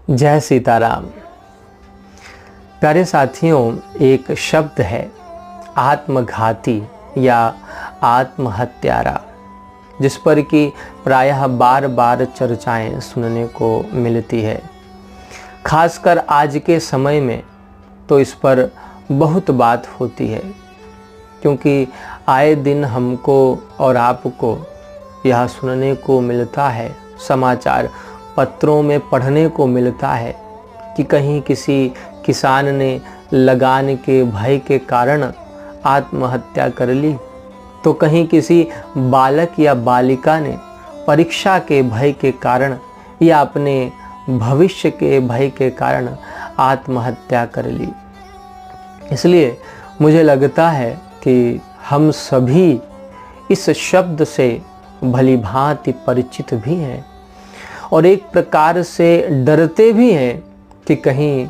जय सीताराम। प्यारे साथियों, एक शब्द है आत्मघाती या आत्महत्यारा, जिस पर कि प्रायः बार बार चर्चाएं सुनने को मिलती है। खासकर आज के समय में तो इस पर बहुत बात होती है, क्योंकि आए दिन हमको और आपको यह सुनने को मिलता है, समाचार पत्रों में पढ़ने को मिलता है कि कहीं किसी किसान ने लगान के भय के कारण आत्महत्या कर ली, तो कहीं किसी बालक या बालिका ने परीक्षा के भय के कारण या अपने भविष्य के भय के कारण आत्महत्या कर ली। इसलिए मुझे लगता है कि हम सभी इस शब्द से भली भांति परिचित भी हैं और एक प्रकार से डरते भी हैं कि कहीं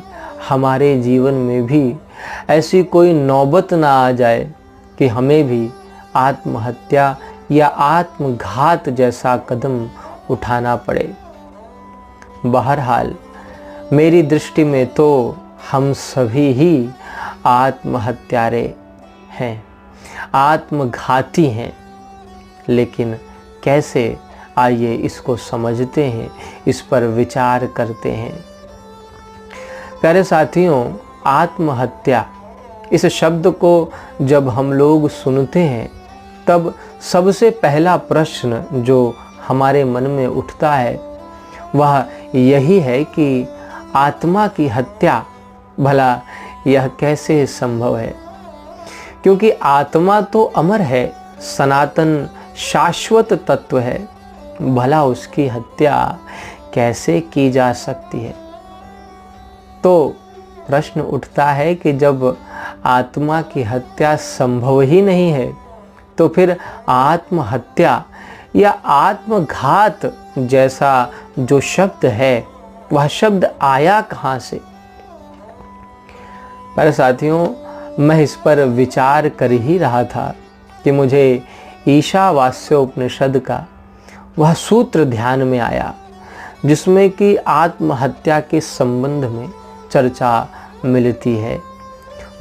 हमारे जीवन में भी ऐसी कोई नौबत ना आ जाए कि हमें भी आत्महत्या या आत्मघात जैसा कदम उठाना पड़े। बहरहाल मेरी दृष्टि में तो हम सभी ही आत्महत्यारे हैं, आत्मघाती हैं। लेकिन कैसे, आइए इसको समझते हैं, इस पर विचार करते हैं। प्यारे साथियों, आत्महत्या इस शब्द को जब हम लोग सुनते हैं तब सबसे पहला प्रश्न जो हमारे मन में उठता है वह यही है कि आत्मा की हत्या भला यह कैसे संभव है। क्योंकि आत्मा तो अमर है, सनातन शाश्वत तत्व है, भला उसकी हत्या कैसे की जा सकती है। तो प्रश्न उठता है कि जब आत्मा की हत्या संभव ही नहीं है तो फिर आत्महत्या या आत्मघात जैसा जो शब्द है वह शब्द आया कहाँ से। पर साथियों, मैं इस पर विचार कर ही रहा था कि मुझे ईशावास्योपनिषद का वह सूत्र ध्यान में आया जिसमें कि आत्महत्या के संबंध में चर्चा मिलती है।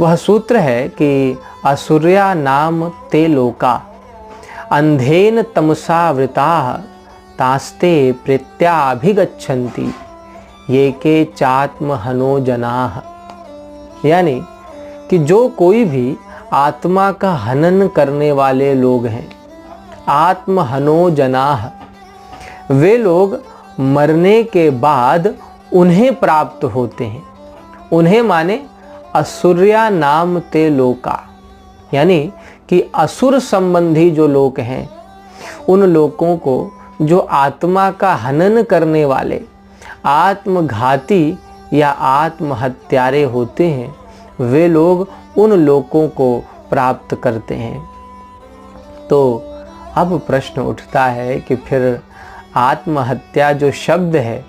वह सूत्र है कि असुर्या नाम ते लोका अंधेन तमसा वृताः तास्ते प्रेत्याभिगच्छन्ति ये के चात्महनो जनाः। यानी कि जो कोई भी आत्मा का हनन करने वाले लोग हैं, आत्महनो जनाः, वे लोग मरने के बाद उन्हें प्राप्त होते हैं। उन्हें माने असुर्या नाम ते लोका, यानी कि असुर संबंधी जो लोग हैं, उन लोगों को जो आत्मा का हनन करने वाले आत्मघाती या आत्महत्यारे होते हैं, वे लोग उन लोगों को प्राप्त करते हैं। तो अब प्रश्न उठता है कि फिर आत्महत्या जो शब्द है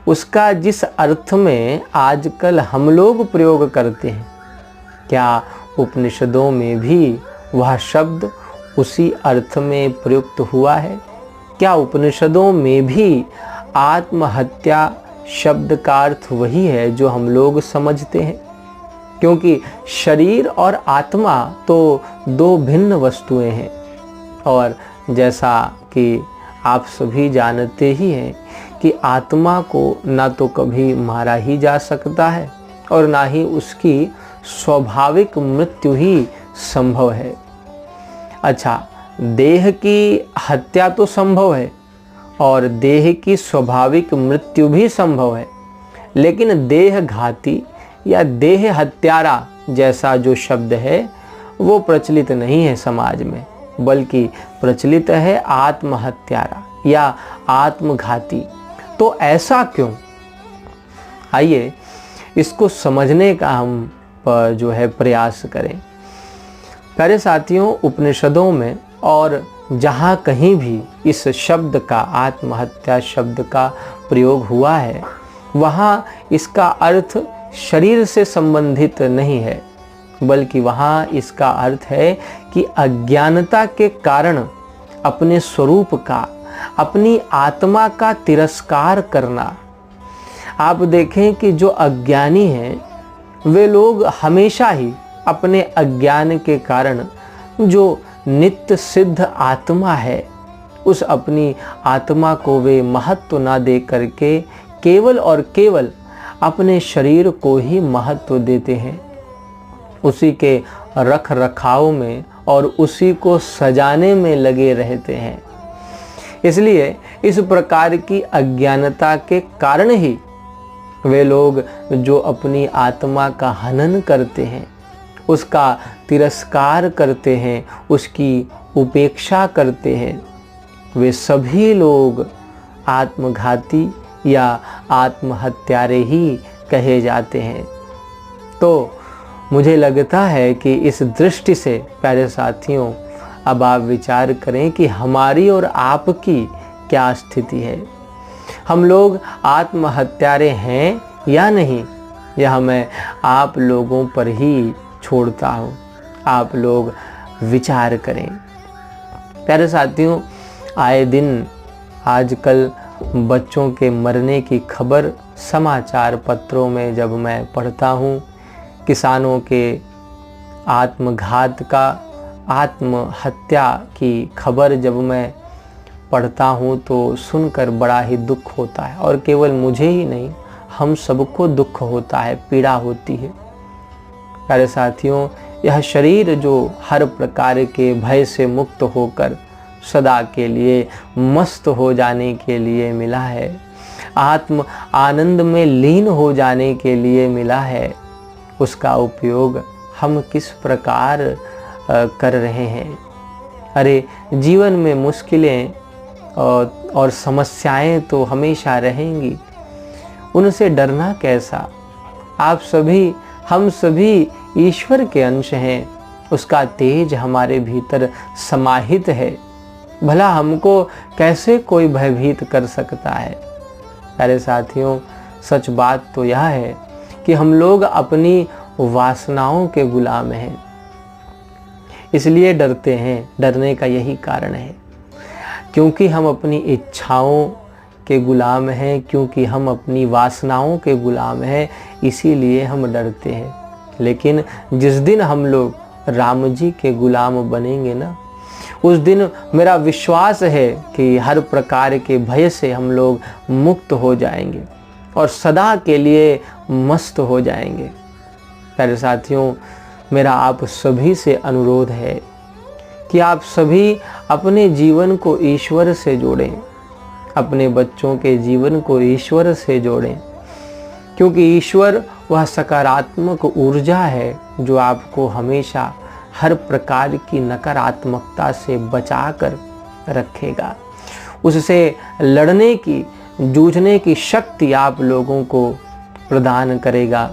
उसका जिस अर्थ में आजकल हम लोग प्रयोग करते हैं, क्या उपनिषदों में भी वह शब्द उसी अर्थ में प्रयुक्त हुआ है? क्या उपनिषदों में भी आत्महत्या शब्द का अर्थ वही है जो हम लोग समझते हैं? क्योंकि शरीर और आत्मा तो दो भिन्न वस्तुएं हैं और जैसा कि आप सभी जानते ही हैं कि आत्मा को ना तो कभी मारा ही जा सकता है और ना ही उसकी स्वाभाविक मृत्यु ही संभव है। अच्छा, देह की हत्या तो संभव है और देह की स्वाभाविक मृत्यु भी संभव है, लेकिन देह घाती या देह हत्यारा जैसा जो शब्द है वो प्रचलित नहीं है समाज में, बल्कि प्रचलित है आत्महत्यारा या आत्मघाती। तो ऐसा क्यों? आइए इसको समझने का हम जो है प्रयास करें। प्यारे साथियों, उपनिषदों में और जहाँ कहीं भी इस शब्द का, आत्महत्या शब्द का प्रयोग हुआ है, वहाँ इसका अर्थ शरीर से संबंधित नहीं है, बल्कि वहाँ इसका अर्थ है कि अज्ञानता के कारण अपने स्वरूप का, अपनी आत्मा का तिरस्कार करना, आप देखें कि जो अज्ञानी हैं वे लोग हमेशा ही अपने अज्ञान के कारण जो नित्य सिद्ध आत्मा है उस अपनी आत्मा को वे महत्व ना दे करके केवल और केवल अपने शरीर को ही महत्व देते हैं, उसी के रख रखाव में और उसी को सजाने में लगे रहते हैं। इसलिए इस प्रकार की अज्ञानता के कारण ही वे लोग जो अपनी आत्मा का हनन करते हैं, उसका तिरस्कार करते हैं, उसकी उपेक्षा करते हैं, वे सभी लोग आत्मघाती या आत्महत्यारे ही कहे जाते हैं। तो मुझे लगता है कि इस दृष्टि से प्यारे साथियों अब आप विचार करें कि हमारी और आपकी क्या स्थिति है। हम लोग आत्महत्यारे हैं या नहीं, यह मैं आप लोगों पर ही छोड़ता हूँ। आप लोग विचार करें। प्यारे साथियों, आए दिन आजकल बच्चों के मरने की खबर समाचार पत्रों में जब मैं पढ़ता हूँ, किसानों के आत्मघात का, आत्महत्या की खबर जब मैं पढ़ता हूँ तो सुनकर बड़ा ही दुख होता है। और केवल मुझे ही नहीं, हम सबको दुख होता है, पीड़ा होती है। प्यारे साथियों, यह शरीर जो हर प्रकार के भय से मुक्त होकर सदा के लिए मस्त हो जाने के लिए मिला है, आत्म आनंद में लीन हो जाने के लिए मिला है, उसका उपयोग हम किस प्रकार कर रहे हैं। अरे जीवन में मुश्किलें और समस्याएं तो हमेशा रहेंगी, उनसे डरना कैसा। आप सभी, हम सभी ईश्वर के अंश हैं, उसका तेज हमारे भीतर समाहित है, भला हमको कैसे कोई भयभीत कर सकता है। प्यारे साथियों, सच बात तो यह है कि हम लोग अपनी वासनाओं के गुलाम हैं, इसलिए डरते हैं। डरने का यही कारण है, क्योंकि हम अपनी इच्छाओं के गुलाम हैं, क्योंकि हम अपनी वासनाओं के गुलाम हैं, इसीलिए हम डरते हैं। लेकिन जिस दिन हम लोग राम जी के गुलाम बनेंगे ना, उस दिन मेरा विश्वास है कि हर प्रकार के भय से हम लोग मुक्त हो जाएंगे और सदा के लिए मस्त हो जाएंगे। प्यारे साथियों, मेरा आप सभी से अनुरोध है कि आप सभी अपने जीवन को ईश्वर से जोड़ें, अपने बच्चों के जीवन को ईश्वर से जोड़ें, क्योंकि ईश्वर वह सकारात्मक ऊर्जा है जो आपको हमेशा हर प्रकार की नकारात्मकता से बचा कर रखेगा। उससे लड़ने की, जूझने की शक्ति आप लोगों को प्रदान करेगा।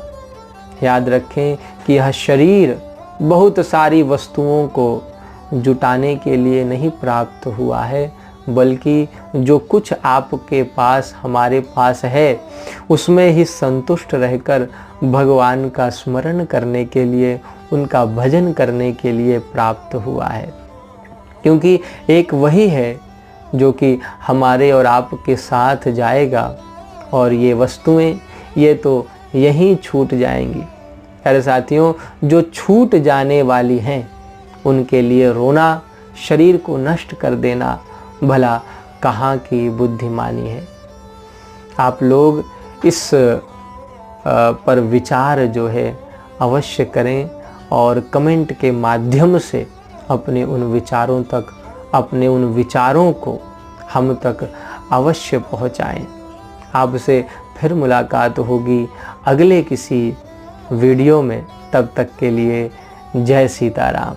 याद रखें कि यह शरीर बहुत सारी वस्तुओं को जुटाने के लिए नहीं प्राप्त हुआ है, बल्कि जो कुछ आपके पास, हमारे पास है, उसमें ही संतुष्ट रहकर भगवान का स्मरण करने के लिए, उनका भजन करने के लिए प्राप्त हुआ है। क्योंकि एक वही है जो कि हमारे और आपके साथ जाएगा, और ये वस्तुएं, ये तो यहीं छूट जाएंगी। प्यारे साथियों, जो छूट जाने वाली हैं उनके लिए रोना, शरीर को नष्ट कर देना भला कहाँ की बुद्धिमानी है। आप लोग इस पर विचार जो है अवश्य करें और कमेंट के माध्यम से अपने उन विचारों तक, अपने उन विचारों को हम तक अवश्य पहुँचाएं। आपसे फिर मुलाकात होगी अगले किसी वीडियो में। तब तक के लिए जय सीताराम।